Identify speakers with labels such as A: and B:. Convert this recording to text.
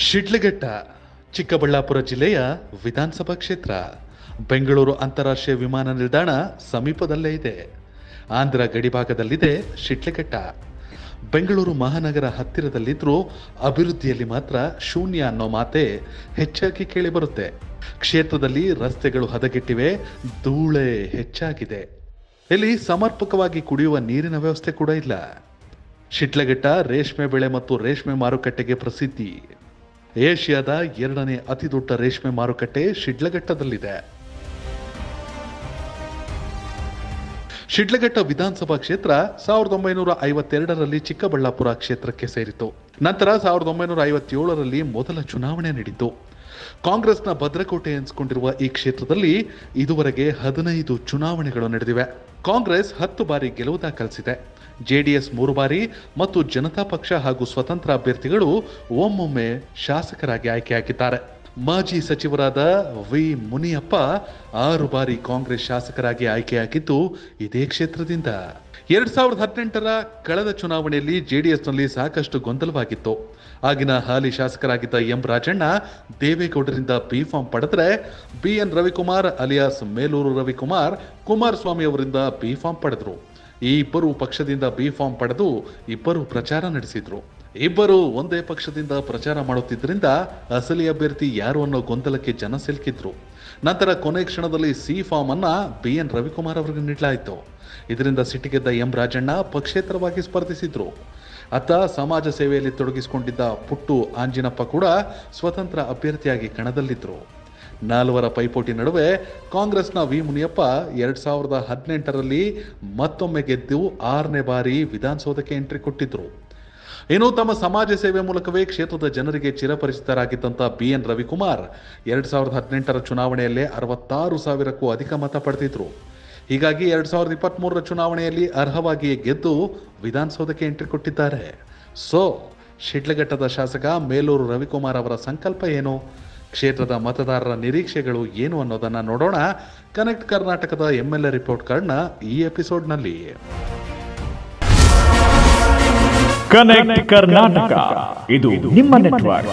A: ಶಿಡ್ಲಘಟ್ಟ ಚಿಕ್ಕಬಳ್ಳಾಪುರ ಜಿಲ್ಲೆಯ ವಿಧಾನಸಭಾ ಕ್ಷೇತ್ರ. ಬೆಂಗಳೂರು ಅಂತಾರಾಷ್ಟ್ರೀಯ ವಿಮಾನ ನಿಲ್ದಾಣ ಸಮೀಪದಲ್ಲೇ ಇದೆ. ಆಂಧ್ರ ಗಡಿಭಾಗದಲ್ಲಿದೆ ಶಿಡ್ಲಘಟ್ಟ. ಬೆಂಗಳೂರು ಮಹಾನಗರ ಹತ್ತಿರದಲ್ಲಿದ್ದರೂ ಅಭಿವೃದ್ಧಿಯಲ್ಲಿ ಮಾತ್ರ ಶೂನ್ಯ ಅನ್ನೋ ಮಾತೇ ಹೆಚ್ಚಾಗಿ ಕೇಳಿಬರುತ್ತೆ. ಕ್ಷೇತ್ರದಲ್ಲಿ ರಸ್ತೆಗಳು ಹದಗೆಟ್ಟಿವೆ, ಧೂಳೆ ಹೆಚ್ಚಾಗಿದೆ. ಇಲ್ಲಿ ಸಮರ್ಪಕವಾಗಿ ಕುಡಿಯುವ ನೀರಿನ ವ್ಯವಸ್ಥೆ ಕೂಡ ಇಲ್ಲ. ಶಿಡ್ಲಘಟ್ಟ ರೇಷ್ಮೆ ಬೆಳೆ ಮತ್ತು ರೇಷ್ಮೆ ಮಾರುಕಟ್ಟೆಗೆ ಪ್ರಸಿದ್ಧಿ. ಏಷ್ಯಾದ 2ನೇ ಅತಿ ದೊಡ್ಡ ರೇಷ್ಮೆ ಮಾರುಕಟ್ಟೆ ಶಿಡ್ಲಘಟ್ಟದಲ್ಲಿದೆ. ಶಿಡ್ಲಘಟ್ಟ ವಿಧಾನಸಭಾ ಕ್ಷೇತ್ರ 1952ರಲ್ಲಿ ಚಿಕ್ಕಬಳ್ಳಾಪುರ ಕ್ಷೇತ್ರಕ್ಕೆ ಸೇರಿತು. ನಂತರ 1957ರಲ್ಲಿ ಮೊದಲ ಚುನಾವಣೆ ನಡೆಯಿತು. ಕಾಂಗ್ರೆಸ್ನ ಭದ್ರಕೋಟೆ ಎನಿಸಿಕೊಂಡಿರುವ ಈ ಕ್ಷೇತ್ರದಲ್ಲಿ ಇದುವರೆಗೆ 15 ಚುನಾವಣೆಗಳು ನಡೆದಿವೆ. ಕಾಂಗ್ರೆಸ್ 10 ಬಾರಿ ಗೆಲುವು ದಾಖಲಿಸಿದೆ. ಜೆಡಿಎಸ್ 3 ಬಾರಿ ಮತ್ತು ಜನತಾ ಪಕ್ಷ ಹಾಗೂ ಸ್ವತಂತ್ರ ಅಭ್ಯರ್ಥಿಗಳು ಒಮ್ಮೊಮ್ಮೆ ಶಾಸಕರಾಗಿ ಆಯ್ಕೆಯಾಗಿದ್ದಾರೆ. ಮಾಜಿ ಸಚಿವರಾದ ವಿ ಮುನಿಯಪ್ಪ 6 ಬಾರಿ ಕಾಂಗ್ರೆಸ್ ಶಾಸಕರಾಗಿ ಆಯ್ಕೆಯಾಗಿದ್ದು ಇದೇ ಕ್ಷೇತ್ರದಿಂದ. 2018ರ ಕಳೆದ ಚುನಾವಣೆಯಲ್ಲಿ ಜೆಡಿಎಸ್ನಲ್ಲಿ ಸಾಕಷ್ಟು ಗೊಂದಲವಾಗಿತ್ತು. ಆಗಿನ ಹಾಲಿ ಶಾಸಕರಾಗಿದ್ದ ಎಂ ರಾಜಣ್ಣ ದೇವೇಗೌಡರಿಂದ ಬಿ ಫಾರ್ಮ್ ಪಡೆದರೆ ಬಿಎನ್ ರವಿಕುಮಾರ್ ಅಲಿಯಾಸ್ ಮೇಲೂರು ರವಿಕುಮಾರ್ ಕುಮಾರಸ್ವಾಮಿ ಅವರಿಂದ ಬಿ ಫಾರ್ಮ್ ಪಡೆದರು. ಈ ಇಬ್ಬರು ಪಕ್ಷದಿಂದ ಬಿ ಫಾರ್ಮ್ ಪಡೆದು ಇಬ್ಬರು ಪ್ರಚಾರ ನಡೆಸಿದ್ರು. ಇಬ್ಬರು ಒಂದೇ ಪಕ್ಷದಿಂದ ಪ್ರಚಾರ ಮಾಡುತ್ತಿದ್ದರಿಂದ ಅಸಲಿ ಅಭ್ಯರ್ಥಿ ಯಾರು ಅನ್ನೋ ಗೊಂದಲಕ್ಕೆ ಜನ ಸಿಲುಕಿದ್ರು. ನಂತರ ಕೊನೆ ಕ್ಷಣದಲ್ಲಿ ಸಿ ಫಾರ್ಮ್ ಅನ್ನ ಬಿಎನ್ ರವಿಕುಮಾರ್ ಅವರಿಗೆ ನೀಡಲಾಯಿತು. ಇದರಿಂದ ಸಿಟ್ಟಿಗೆದ್ದ ಎಂ ರಾಜಣ್ಣ ಪಕ್ಷೇತರವಾಗಿ ಸ್ಪರ್ಧಿಸಿದ್ರು. ಅತ್ತ ಸಮಾಜ ಸೇವೆಯಲ್ಲಿ ತೊಡಗಿಸಿಕೊಂಡಿದ್ದ ಪುಟ್ಟು ಆಂಜಿನಪ್ಪ ಕೂಡ ಸ್ವತಂತ್ರ ಅಭ್ಯರ್ಥಿಯಾಗಿ ಕಣದಲ್ಲಿದ್ದರು. 4 ಪೈಪೋಟಿ ನಡುವೆ ಕಾಂಗ್ರೆಸ್ನ ವಿ ಮುನಿಯಪ್ಪ 2018ರಲ್ಲಿ ಮತ್ತೊಮ್ಮೆ ಗೆದ್ದು 6ನೇ ಬಾರಿ ವಿಧಾನಸೌಧಕ್ಕೆ ಎಂಟ್ರಿ ಕೊಟ್ಟಿದ್ರು. ಇನ್ನು ತಮ್ಮ ಸಮಾಜ ಸೇವೆ ಮೂಲಕವೇ ಕ್ಷೇತ್ರದ ಜನರಿಗೆ ಚಿರಪರಿಚಿತರಾಗಿದ್ದಂಥ ಬಿಎನ್ ರವಿಕುಮಾರ್ 2018ರ ಚುನಾವಣೆಯಲ್ಲೇ 66,000ಕ್ಕೂ ಅಧಿಕ ಮತ ಪಡೆದಿದ್ರು. ಹೀಗಾಗಿ 2023ರ ಚುನಾವಣೆಯಲ್ಲಿ ಅರ್ಹವಾಗಿಯೇ ಗೆದ್ದು ವಿಧಾನಸೌಧಕ್ಕೆ ಎಂಟ್ರಿ ಕೊಟ್ಟಿದ್ದಾರೆ. ಶಿಡ್ಲಘಟ್ಟದ ಶಾಸಕ ಮೇಲೂರು ರವಿಕುಮಾರ್ ಅವರ ಸಂಕಲ್ಪ ಏನು, ಕ್ಷೇತ್ರದ ಮತದಾರರ ನಿರೀಕ್ಷೆಗಳು ಏನು ಅನ್ನೋದನ್ನ ನೋಡೋಣ ಕನೆಕ್ಟ್ ಕರ್ನಾಟಕದ MLA ರಿಪೋರ್ಟ್ ಕಾರ್ಡ್ನ ಈ ಎಪಿಸೋಡ್ನಲ್ಲಿ.
B: ಕನೆಕ್ಟ್ ಕರ್ನಾಟಕ, ಇದು ನಿಮ್ಮ ನೆಟ್ವರ್ಕ್.